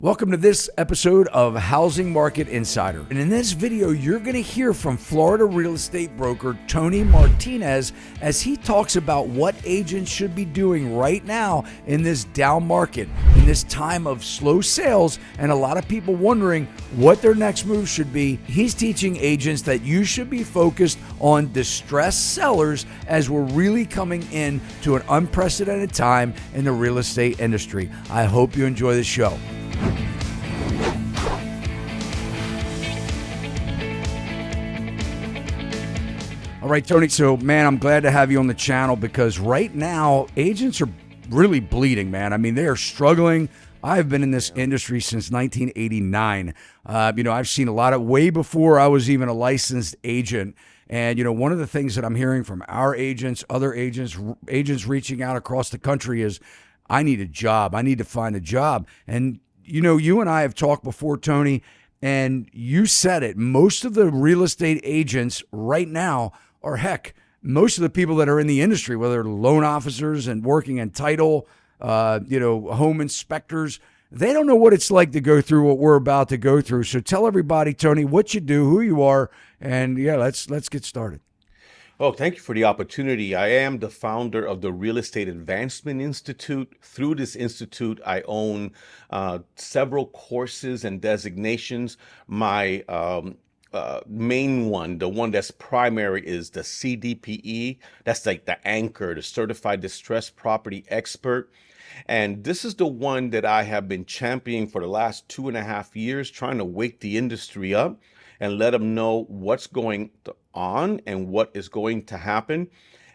Welcome to this episode of Housing Market Insider. And in this video, you're going to hear from Florida real estate broker Tony Martinez as he talks about what agents should be doing right now in this down market, in this time of slow sales, and a lot of people wondering what their next move should be. He's teaching agents that you should be focused on distressed sellers as we're really coming in to an unprecedented time in the real estate industry. I hope you enjoy the show. All right, Tony. So, man, I'm glad to have you on the channel because right now agents are really bleeding, man. I mean, they are struggling. I've been in this industry since 1989. I've seen a lot of way before I was even a licensed agent. And, one of the things that I'm hearing from our agents, other agents reaching out across the country is, I need a job. I need to find a job. And, you and I have talked before, Tony, and you said it. Most of the real estate agents right now, or heck, most of the people that are in the industry, whether loan officers and working in title, home inspectors, they don't know what it's like to go through what we're about to go through. So tell everybody, Tony, what you do, who you are, and let's get started. Oh, thank you for the opportunity. I am the founder of the Real Estate Advancement Institute. Through this institute, I own several courses and designations. My main one, the one that's primary, is the CDPE. That's like the anchor, the Certified Distressed Property Expert. And this is the one that I have been championing for the last 2.5 years, trying to wake the industry up and let them know what's going on and what is going to happen.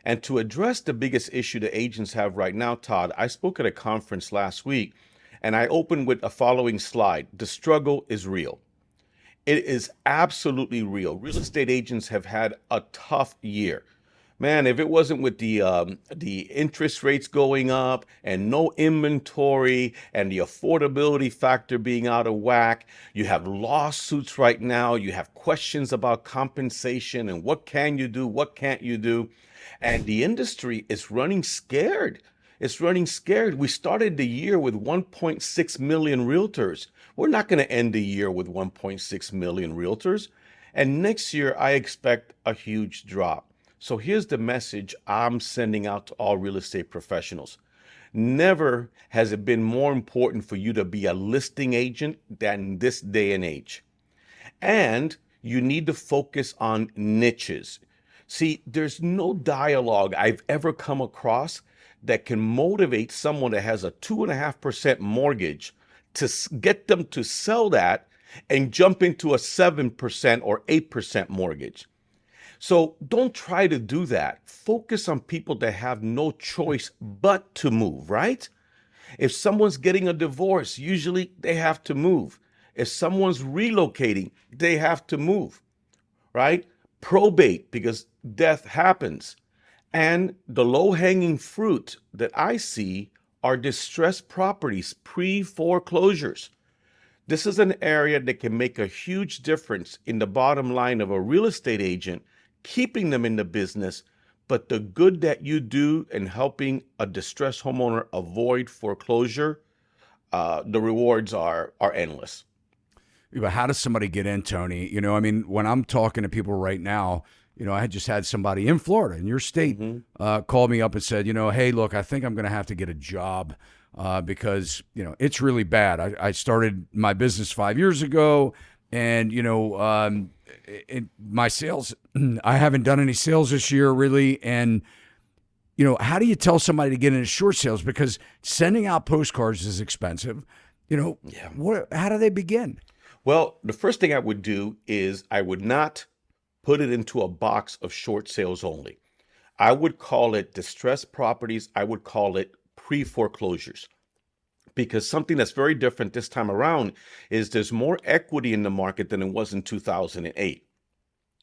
And to address the biggest issue the agents have right now, Todd, I spoke at a conference last week and I opened with a following slide. The struggle is real. It is absolutely real. Real estate agents have had a tough year. Man, if it wasn't with the interest rates going up and no inventory and the affordability factor being out of whack, you have lawsuits right now, you have questions about compensation and what can you do, what can't you do, and the industry is running scared. It's running scared. We started the year with 1.6 million realtors. We're not going to end the year with 1.6 million realtors. And next year, I expect a huge drop. So here's the message I'm sending out to all real estate professionals. Never has it been more important for you to be a listing agent than this day and age. And you need to focus on niches. See, there's no dialogue I've ever come across that can motivate someone that has a 2.5% mortgage to get them to sell that and jump into a 7% or 8% mortgage. So don't try to do that. Focus on people that have no choice but to move, right? If someone's getting a divorce, usually they have to move. If someone's relocating, they have to move, right? Probate, because death happens. And the low-hanging fruit that I see are distressed properties, pre-foreclosures. This is an area that can make a huge difference in the bottom line of a real estate agent, keeping them in the business, but the good that you do in helping a distressed homeowner avoid foreclosure, the rewards are endless. But how does somebody get in, Tony? When I'm talking to people right now, I had just had somebody in Florida, in your state, call me up and said, hey, look, I think I'm going to have to get a job because, it's really bad. I started my business 5 years ago and, my sales, I haven't done any sales this year really. And, how do you tell somebody to get into short sales? Because sending out postcards is expensive. How do they begin? Well, the first thing I would do is I would not put it into a box of short sales only. I would call it distressed properties. I would call it pre-foreclosures. Because something that's very different this time around is there's more equity in the market than it was in 2008.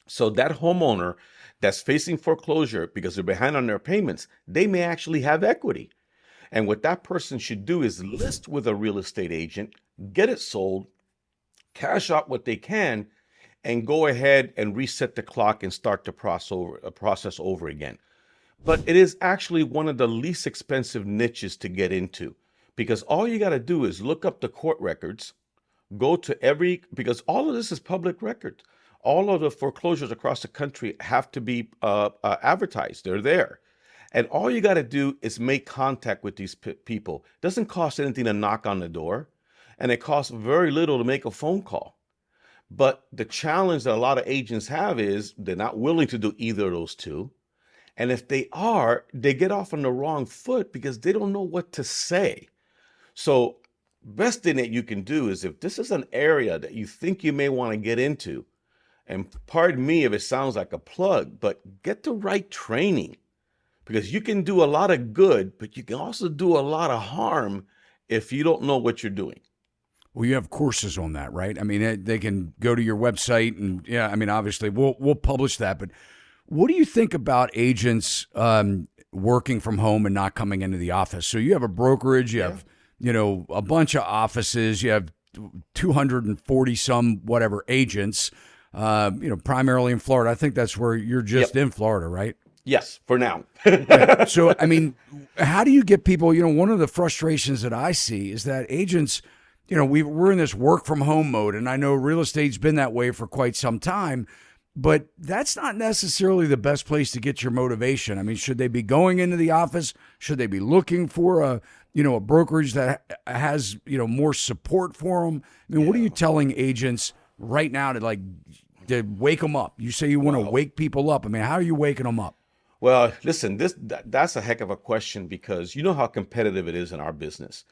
So that homeowner that's facing foreclosure because they're behind on their payments, they may actually have equity. And what that person should do is list with a real estate agent, get it sold, cash out what they can, and go ahead and reset the clock and start the process over again. But it is actually one of the least expensive niches to get into. because all you got to do is look up the court records, because all of this is public record. All of the foreclosures across the country have to be advertised. They're there. And all you got to do is make contact with these people. It doesn't cost anything to knock on the door, and it costs very little to make a phone call. But the challenge that a lot of agents have is they're not willing to do either of those two. And if they are, they get off on the wrong foot because they don't know what to say. So best thing that you can do is, if this is an area that you think you may want to get into, and pardon me if it sounds like a plug, but get the right training, because you can do a lot of good, but you can also do a lot of harm if you don't know what you're doing. Well, you have courses on that, right? I mean, they can go to your website, and yeah, I mean, obviously we'll publish that. But what do you think about agents working from home and not coming into the office? So you have a brokerage, you have a bunch of offices, you have 240 some whatever agents, primarily in Florida. I think that's where you're just in Florida, right? Yes, for now. Yeah. So, I mean, how do you get people, one of the frustrations that I see is that agents, we're in this work from home mode, and I know real estate's been that way for quite some time, but that's not necessarily the best place to get your motivation. I mean, should they be going into the office? Should they be looking for a brokerage that has, more support for them? I mean, what are you telling agents right now to wake them up? You say you want to wake people up. I mean, how are you waking them up? Well, listen, that's a heck of a question, because you know how competitive it is in our business,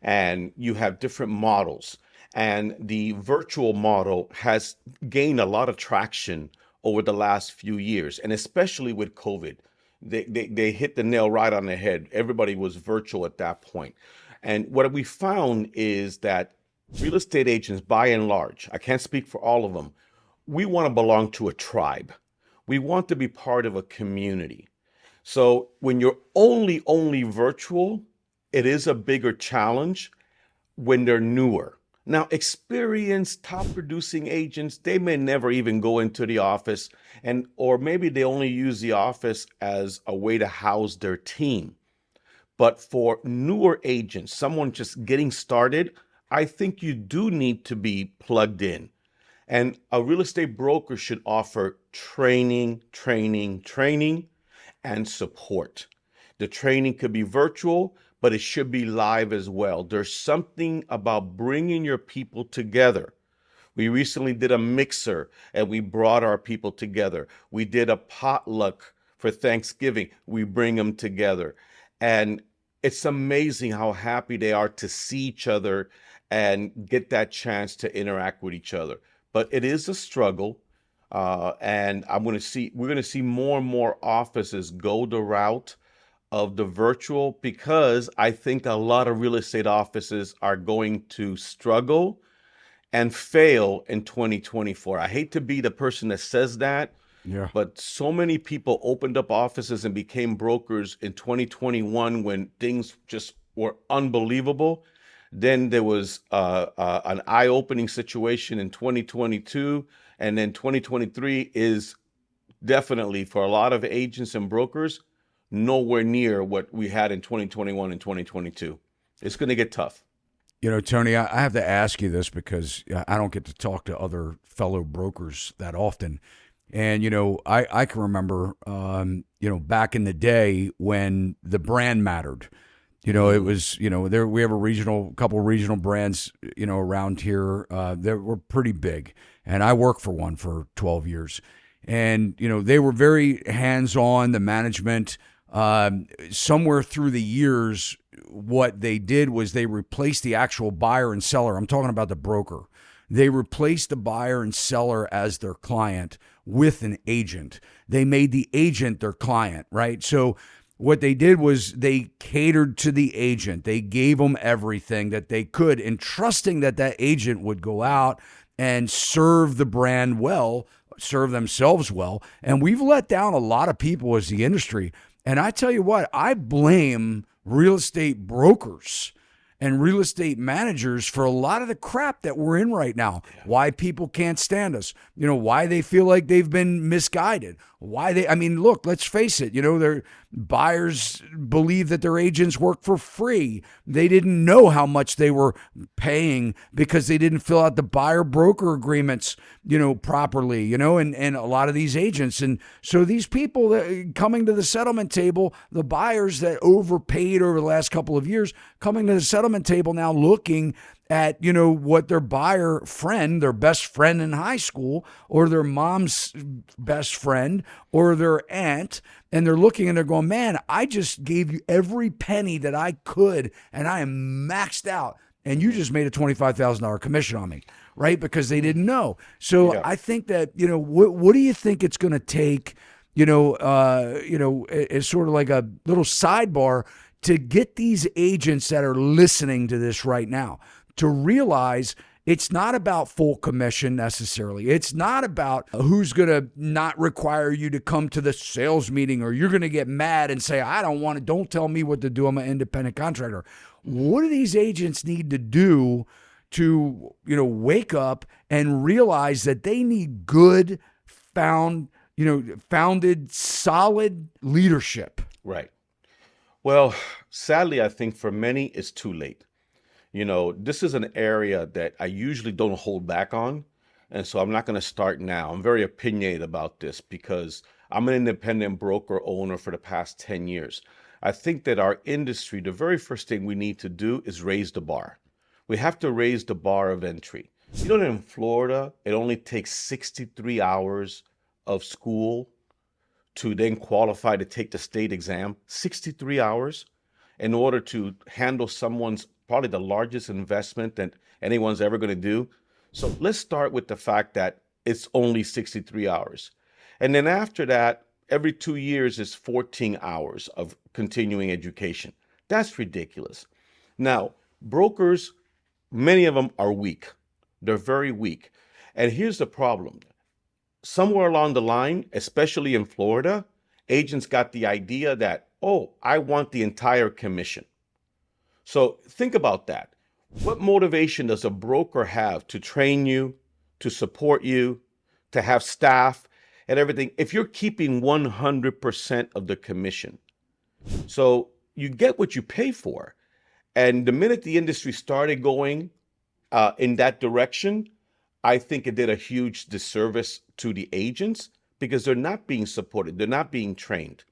and you have different models, and the virtual model has gained a lot of traction over the last few years, and especially with COVID. They hit the nail right on the head. Everybody was virtual at that point. And what we found is that real estate agents, by and large, I can't speak for all of them, we want to belong to a tribe. We want to be part of a community. So when you're only virtual, it is a bigger challenge when they're newer. Now, experienced top producing agents, they may never even go into the office, or maybe they only use the office as a way to house their team. But for newer agents, someone just getting started, I think you do need to be plugged in. And a real estate broker should offer training, and support. The training could be virtual, but it should be live as well. There's something about bringing your people together. We recently did a mixer, and we brought our people together. We did a potluck for Thanksgiving. We bring them together. And it's amazing how happy they are to see each other and get that chance to interact with each other. But it is a struggle, and we're going to see more and more offices go the route of the virtual, because I think a lot of real estate offices are going to struggle and fail in 2024. I hate to be the person that says that, but so many people opened up offices and became brokers in 2021 when things just were unbelievable. Then there was an eye-opening situation in 2022, and then 2023 is definitely, for a lot of agents and brokers, nowhere near what we had in 2021 and 2022. It's going to get tough. Tony, I have to ask you this because I don't get to talk to other fellow brokers that often. And, I can remember, back in the day when the brand mattered. It was, there we have a couple of regional brands, around here that were pretty big. And I worked for one for 12 years. And, they were very hands-on, the management. Somewhere through the years, what they did was they replaced the actual buyer and seller. I'm talking about the broker. They replaced the buyer and seller as their client with an agent. They made the agent their client, right? So what they did was they catered to the agent. They gave them everything that they could, and trusting that agent would go out and serve the brand well, serve themselves well. And we've let down a lot of people as the industry. And I tell you what, I blame real estate brokers and real estate managers for a lot of the crap that we're in right now. Why people can't stand us, why they feel like they've been misguided, why they, I mean, look, let's face it, their buyers believe that their agents work for free. They didn't know how much they were paying because they didn't fill out the buyer broker agreements, properly, and a lot of these agents. And so these people that coming to the settlement table, the buyers that overpaid over the last couple of years, coming to the settlement table now looking at, what their buyer friend, their best friend in high school, or their mom's best friend, or their aunt, and they're looking and they're going, man, I just gave you every penny that I could, and I am maxed out, and you just made a $25,000 commission on me, right? Because they didn't know. So I think that, what do you think it's going to take, it's sort of like a little sidebar to get these agents that are listening to this right now to realize it's not about full commission necessarily. It's not about who's going to not require you to come to the sales meeting, or you're going to get mad and say, I don't want it. Don't tell me what to do. I'm an independent contractor. What do these agents need to do to, wake up and realize that they need good, founded, solid leadership? Right. Well, sadly, I think for many, it's too late. This is an area that I usually don't hold back on. And so I'm not going to start now. I'm very opinionated about this because I'm an independent broker owner for the past 10 years. I think that our industry, the very first thing we need to do is raise the bar. We have to raise the bar of entry. In Florida, it only takes 63 hours of school to then qualify to take the state exam. 63 hours in order to handle someone's probably the largest investment that anyone's ever going to do. So let's start with the fact that it's only 63 hours. And then after that, every 2 years is 14 hours of continuing education. That's ridiculous. Now, brokers, many of them are weak. They're very weak. And here's the problem. Somewhere along the line, especially in Florida, agents got the idea that, oh, I want the entire commission. So think about that. What motivation does a broker have to train you, to support you, to have staff and everything if you're keeping 100% of the commission? So you get what you pay for. And the minute the industry started going in that direction, I think it did a huge disservice to the agents because they're not being supported. They're not being trained.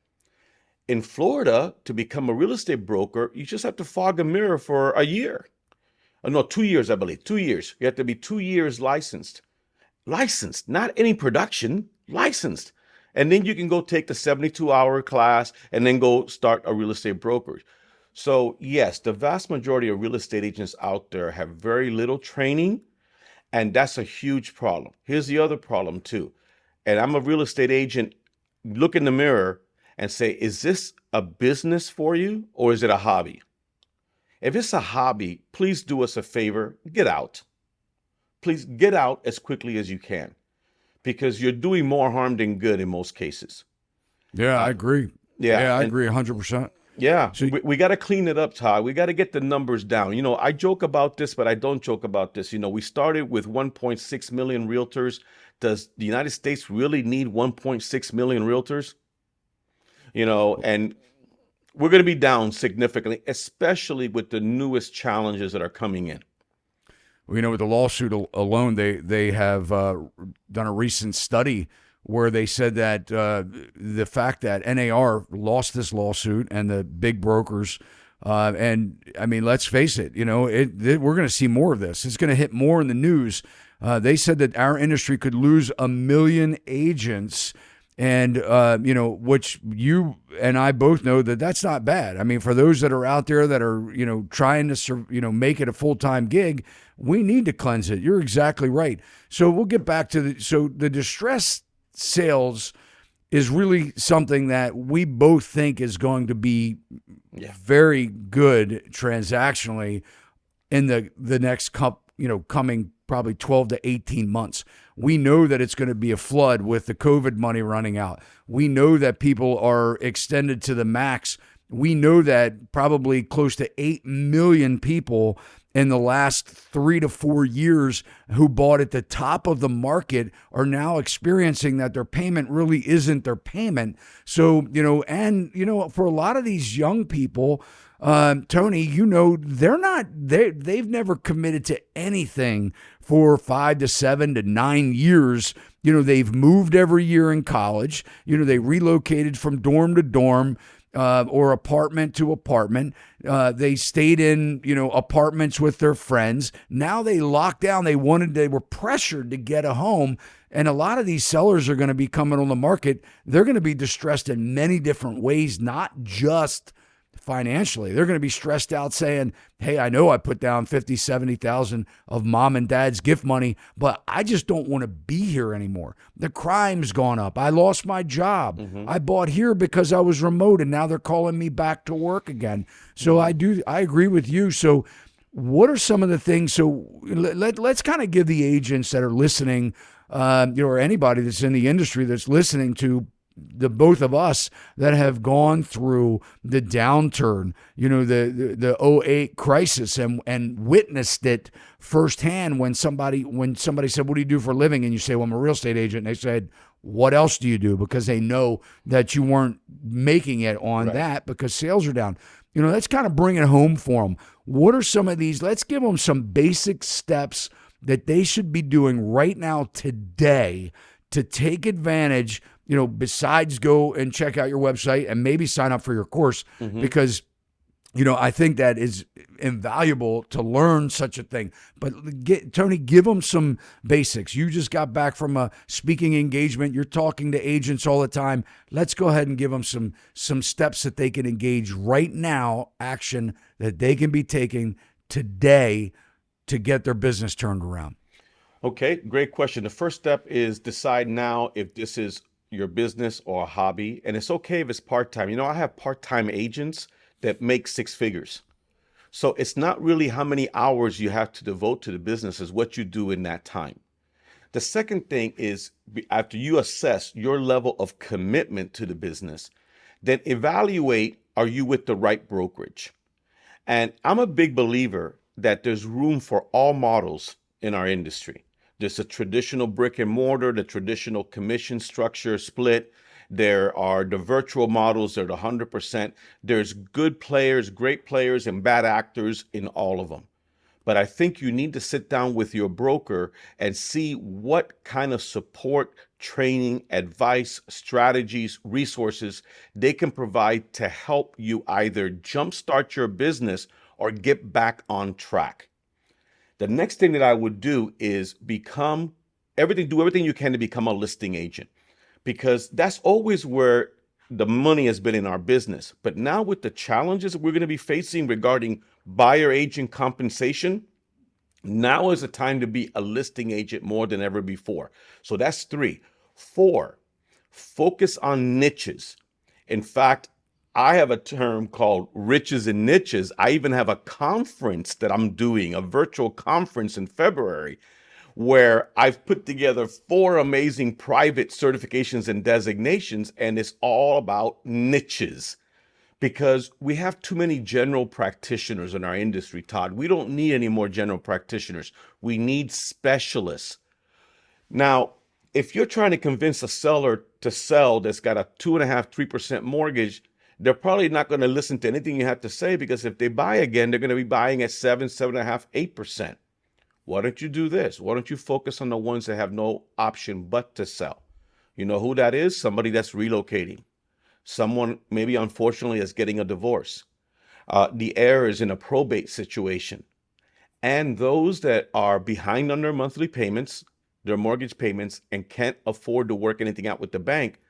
In Florida, to become a real estate broker, you just have to fog a mirror for a year. No, 2 years, I believe. 2 years. You have to be 2 years licensed. Licensed, not any production, licensed. And then you can go take the 72-hour class and then go start a real estate brokerage. So yes, the vast majority of real estate agents out there have very little training, and that's a huge problem. Here's the other problem too. And I'm a real estate agent. Look in the mirror and say, is this a business for you or is it a hobby? If it's a hobby, please do us a favor, get out. Please get out as quickly as you can because you're doing more harm than good in most cases. Yeah, I agree. Yeah, I agree 100%. Yeah, so we got to clean it up, Todd. We got to get the numbers down. I joke about this, but I don't joke about this. We started with 1.6 million realtors. Does the United States really need 1.6 million realtors? And we're going to be down significantly, especially with the newest challenges that are coming in. With the lawsuit alone, they have done a recent study where they said that the fact that NAR lost this lawsuit and the big brokers, and I mean, let's face it, we're going to see more of this. It's going to hit more in the news. They said that our industry could lose 1 million agents. And, which you and I both know that that's not bad. I mean, for those that are out there that are, trying to, make it a full-time gig, we need to cleanse it. You're exactly right. So we'll get back to the distressed sales is really something that we both think is going to be very good transactionally in the next coming probably 12 to 18 months. We know that it's going to be a flood with the COVID money running out. We know that people are extended to the max we know that probably close to 8 million people in the last 3 to 4 years who bought at the top of the market are now experiencing that their payment really isn't their payment. So, for a lot of these young people, Tony, they've never committed to anything for 5 to 7 to 9 years. They've moved every year in college. They relocated from dorm to dorm. Or apartment to apartment. They stayed in, apartments with their friends. Now they locked down. They were pressured to get a home. And a lot of these sellers are going to be coming on the market. They're going to be distressed in many different ways, not just financially. They're going to be stressed out saying, hey, I know I put down 50, 70,000 of mom and dad's gift money, but I just don't want to be here anymore. The crime's gone up. I lost my job. I bought here because I was remote and now they're calling me back to work again. So I agree with you. So what are some of the things? So let's kind of give the agents that are listening, or anybody that's in the industry that's listening to the both of us that have gone through the downturn, the '08 crisis and witnessed it firsthand when somebody said, what do you do for a living? And you say, well, I'm a real estate agent. And they said, what else do you do? Because they know that you weren't making it on that because sales are down. Let's kind of bring it home for them. What are some of these? Let's give them some basic steps that they should be doing right now today to take advantage, besides go and check out your website and maybe sign up for your course, because, I think that is invaluable to learn such a thing. But Tony, give them some basics. You just got back from a speaking engagement. You're talking to agents all the time. Let's go ahead and give them some steps that they can engage right now, action that they can be taking today to get their business turned around. Okay, great question. The first step is decide now if this is your business or a hobby. And it's okay if it's part-time. I have part-time agents that make 6 figures. So it's not really how many hours you have to devote to the business, is what you do in that time. The second thing is, after you assess your level of commitment to the business, then evaluate, are you with the right brokerage? And I'm a big believer that there's room for all models in our industry. There's a traditional brick and mortar, the traditional commission structure split. There are the virtual models that are 100%. There's good players, great players, and bad actors in all of them. But I think you need to sit down with your broker and see what kind of support, training, advice, strategies, resources they can provide to help you either jumpstart your business or get back on track. The next thing that I would do is do everything you can to become a listing agent, because that's always where the money has been in our business. But now with the challenges we're going to be facing regarding buyer agent compensation, now is the time to be a listing agent more than ever before. So that's 3. 4, focus on niches. In fact, I have a term called riches and niches. I even have a conference that I'm doing, a virtual conference in February, where I've put together 4 amazing private certifications and designations, and it's all about niches. Because we have too many general practitioners in our industry, Todd. We don't need any more general practitioners. We need specialists. Now, if you're trying to convince a seller to sell that's got a 2.5–3% mortgage, they're probably not going to listen to anything you have to say, because if they buy again, they're going to be buying at 7.5–8%. Why don't you do this? Why don't you focus on the ones that have no option but to sell? You know who that is? Somebody that's relocating. Someone maybe unfortunately is getting a divorce. The heir is in a probate situation. And those that are behind on their monthly payments, their mortgage payments, and can't afford to work anything out with the bank.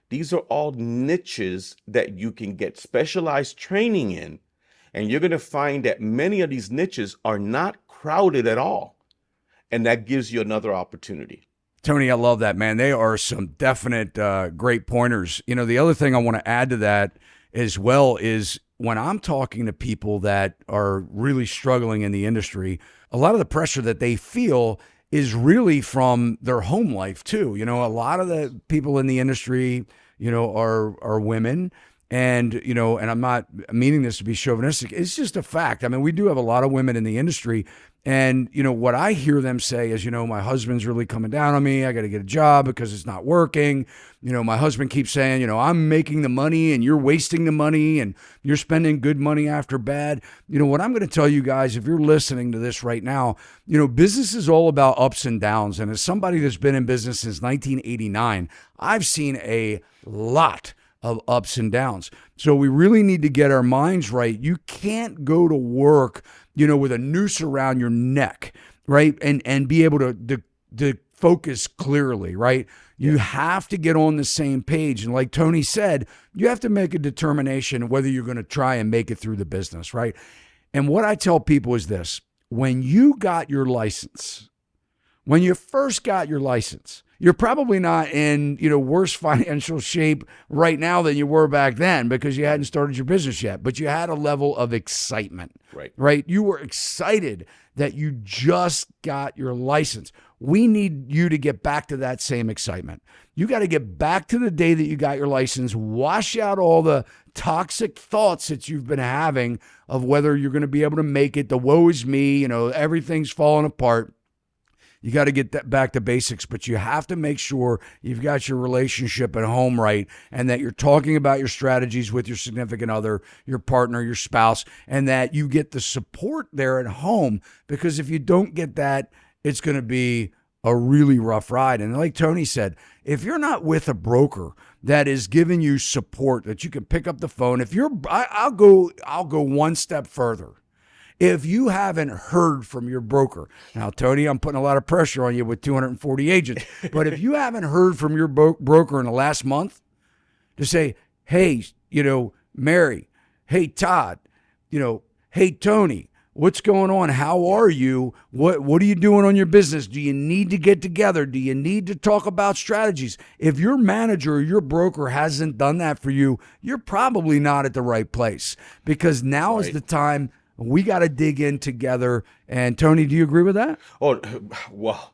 These are all niches that you can get specialized training in. And you're going to find that many of these niches are not crowded at all. And that gives you another opportunity. Tony, I love that, man. They are some definite great pointers. The other thing I want to add to that as well is when I'm talking to people that are really struggling in the industry, a lot of the pressure that they feel is really from their home life too. A lot of the people in the industry, are women, And, and I'm not meaning this to be chauvinistic. It's just a fact. I mean, we do have a lot of women in the industry. And, what I hear them say is, my husband's really coming down on me. I got to get a job because it's not working. My husband keeps saying, I'm making the money and you're wasting the money and you're spending good money after bad. What I'm going to tell you guys, if you're listening to this right now, business is all about ups and downs. And as somebody that's been in business since 1989, I've seen a lot of ups and downs. So we really need to get our minds right. You can't go to work, with a noose around your neck, right? And be able to focus clearly, right? You have to get on the same page. And like Tony said, you have to make a determination whether you're going to try and make it through the business, right? And what I tell people is this: when you got your license, when you first got your license, you're probably not in, worse financial shape right now than you were back then because you hadn't started your business yet, but you had a level of excitement, right? You were excited that you just got your license. We need you to get back to that same excitement. You got to get back to the day that you got your license, wash out all the toxic thoughts that you've been having of whether you're going to be able to make it, the woe is me, everything's falling apart. You got to get that back to basics, but you have to make sure you've got your relationship at home right and that you're talking about your strategies with your significant other, your partner, your spouse, and that you get the support there at home, because if you don't get that, it's going to be a really rough ride. And like Tony said, if you're not with a broker that is giving you support, that you can pick up the phone, I'll go one step further. If you haven't heard from your broker, now, Tony, I'm putting a lot of pressure on you with 240 agents, but if you haven't heard from your broker in the last month to say, hey, Mary, hey, Todd, hey, Tony, what's going on? How are you? What are you doing on your business? Do you need to get together? Do you need to talk about strategies? If your manager or your broker hasn't done that for you, you're probably not at the right place, because now is the time. We got to dig in together. And Tony, do you agree with that? Oh, well,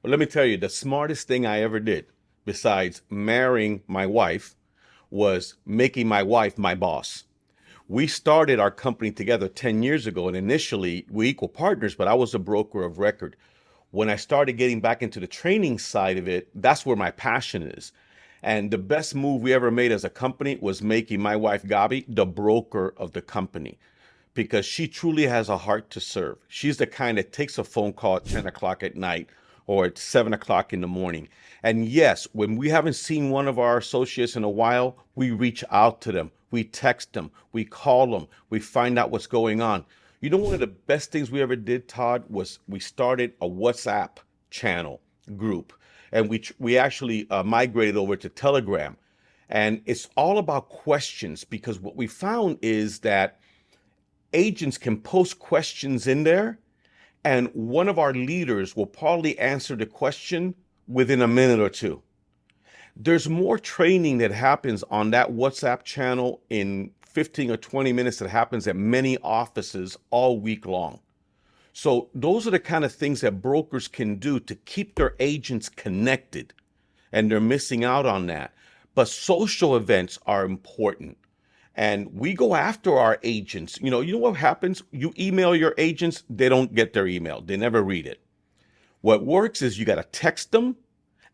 let me tell you, the smartest thing I ever did, besides marrying my wife, was making my wife my boss. We started our company together 10 years ago, and initially we equal partners, but I was a broker of record. When I started getting back into the training side of it, that's where my passion is. And the best move we ever made as a company was making my wife, Gabi, the broker of the company, because she truly has a heart to serve. She's the kind that takes a phone call at 10 o'clock at night or at 7 o'clock in the morning. And yes, when we haven't seen one of our associates in a while, we reach out to them. We text them. We call them. We find out what's going on. One of the best things we ever did, Todd, was we started a WhatsApp channel group. And we actually migrated over to Telegram. And it's all about questions, because what we found is that agents can post questions in there, and one of our leaders will probably answer the question within a minute or two. There's more training that happens on that WhatsApp channel in 15 or 20 minutes that happens at many offices all week long. So those are the kind of things that brokers can do to keep their agents connected, and they're missing out on that. But social events are important. And we go after our agents. You know what happens? You email your agents, they don't get their email. They never read it. What works is you got to text them,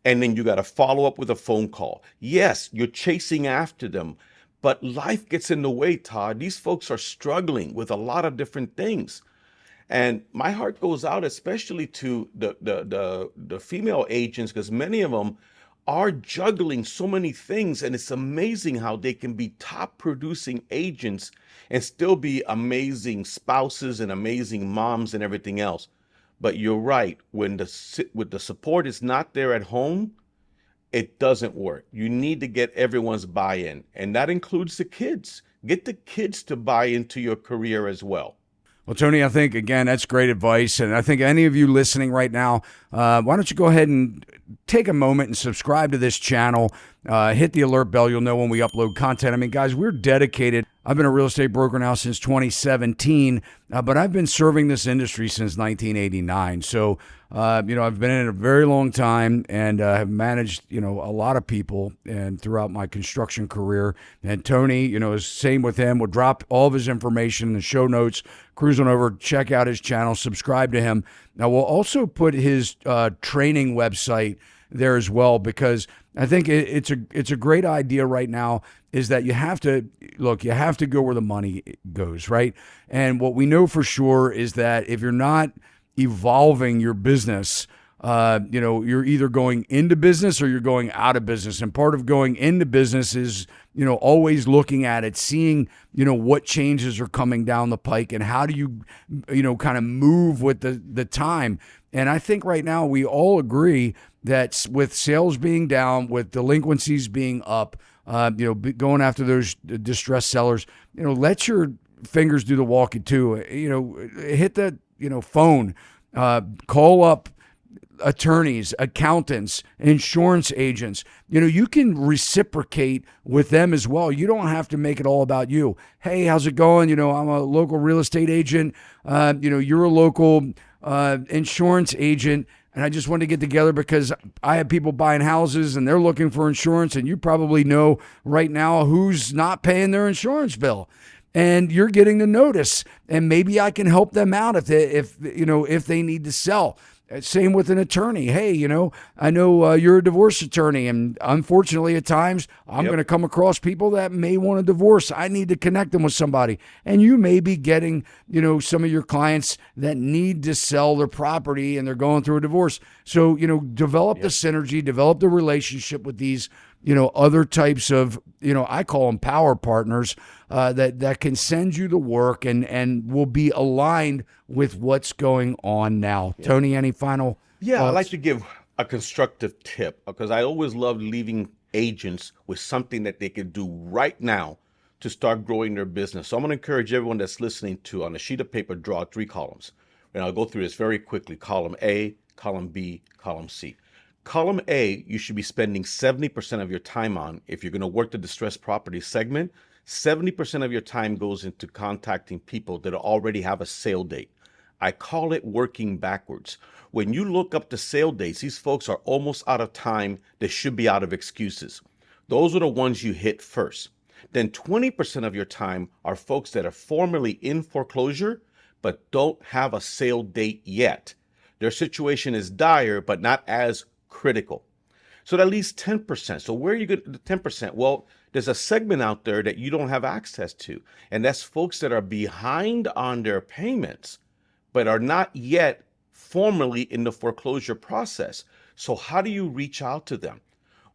and then you got to follow up with a phone call. Yes, you're chasing after them, but life gets in the way, Todd. These folks are struggling with a lot of different things. And my heart goes out especially to the female agents, because many of them are juggling so many things, and it's amazing how they can be top producing agents and still be amazing spouses and amazing moms and everything else. But you're right, when the support is not there at home, it doesn't work. You need to get everyone's buy-in, and that includes the kids. Get the kids to buy into your career as well. Well, Tony, I think, again, that's great advice. And I think any of you listening right now, why don't you go ahead and take a moment and subscribe to this channel. Hit the alert bell. You'll know when we upload content. I mean, guys, we're dedicated. I've been a real estate broker now since 2017, but I've been serving this industry since 1989. So, I've been in it a very long time and have managed, a lot of people and throughout my construction career. And Tony, is same with him. We'll drop all of his information in the show notes. Cruise on over, check out his channel, subscribe to him. Now, we'll also put his training website there as well, because I think it's a great idea right now is that you have to go where the money goes, right? And what we know for sure is that if you're not evolving your business, you're either going into business or you're going out of business. And part of going into business is, always looking at it, seeing, what changes are coming down the pike and how do you, kind of move with the time. And I think right now we all agree that with sales being down, with delinquencies being up, going after those distressed sellers, let your fingers do the walking too. Hit the, phone, call up attorneys, accountants, insurance agents. You can reciprocate with them as well. You don't have to make it all about you. Hey, how's it going? I'm a local real estate agent. You're a local insurance agent. And I just wanted to get together because I have people buying houses and they're looking for insurance. And you probably know right now who's not paying their insurance bill. And you're getting the notice. And maybe I can help them out if they need to sell. Same with an attorney. Hey, I know you're a divorce attorney, and unfortunately at times I'm going to come across people that may want a divorce. I need to connect them with somebody. And you may be getting, some of your clients that need to sell their property and they're going through a divorce. So, develop the synergy, develop the relationship with these, other types of, I call them power partners that can send you the work and will be aligned with what's going on now. Yeah. Tony, any final thoughts? I like to give a constructive tip because I always love leaving agents with something that they can do right now to start growing their business. So I'm going to encourage everyone that's listening to, on a sheet of paper, draw 3 columns. And I'll go through this very quickly. Column A, column B, column C. Column A, you should be spending 70% of your time on. If you're going to work the distressed property segment, 70% of your time goes into contacting people that already have a sale date. I call it working backwards. When you look up the sale dates, these folks are almost out of time. They should be out of excuses. Those are the ones you hit first. Then 20% of your time are folks that are formally in foreclosure, but don't have a sale date yet. Their situation is dire, but not as critical. So that leaves 10%. So where are you getting the 10%? Well, there's a segment out there that you don't have access to, and that's folks that are behind on their payments, but are not yet formally in the foreclosure process. So how do you reach out to them?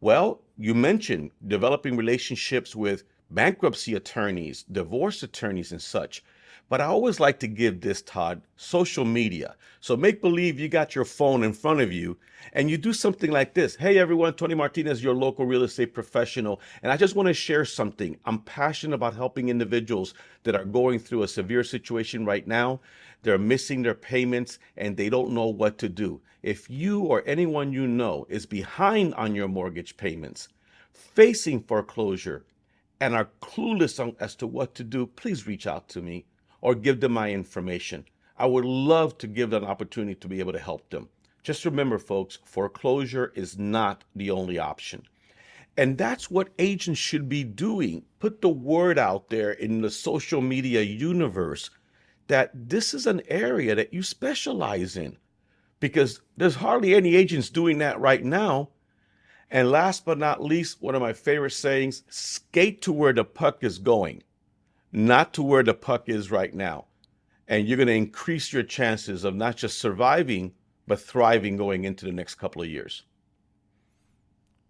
Well, you mentioned developing relationships with bankruptcy attorneys, divorce attorneys, and such. But I always like to give this, Todd, social media. So make believe you got your phone in front of you and you do something like this. Hey, everyone, Tony Martinez, your local real estate professional. And I just want to share something. I'm passionate about helping individuals that are going through a severe situation right now. They're missing their payments and they don't know what to do. If you or anyone you know is behind on your mortgage payments, facing foreclosure, and are clueless as to what to do, please reach out to me or give them my information. I would love to give them an opportunity to be able to help them. Just remember, folks, foreclosure is not the only option. And that's what agents should be doing. Put the word out there in the social media universe that this is an area that you specialize in, because there's hardly any agents doing that right now. And last but not least, one of my favorite sayings, skate to where the puck is going, not to where the puck is right now. And you're going to increase your chances of not just surviving, but thriving going into the next couple of years.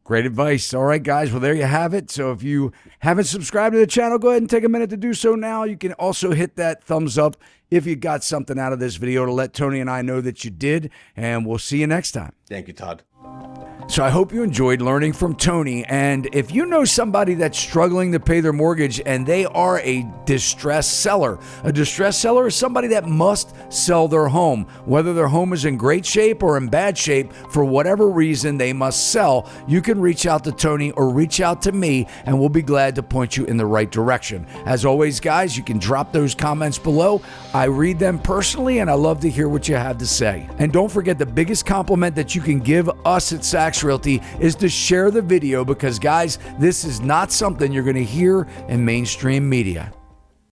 Great advice. All right, guys. Well, there you have it. So if you haven't subscribed to the channel, go ahead and take a minute to do so now. You can also hit that thumbs up if you got something out of this video to let Tony and I know that you did. And we'll see you next time. Thank you, Todd. So I hope you enjoyed learning from Tony. And if you know somebody that's struggling to pay their mortgage and they are a distressed seller is somebody that must sell their home. Whether their home is in great shape or in bad shape, for whatever reason they must sell, you can reach out to Tony or reach out to me and we'll be glad to point you in the right direction. As always, guys, you can drop those comments below. I read them personally and I love to hear what you have to say. And don't forget, the biggest compliment that you can give us at Sachs Realty is to share the video, because guys, this is not something you're going to hear in mainstream media.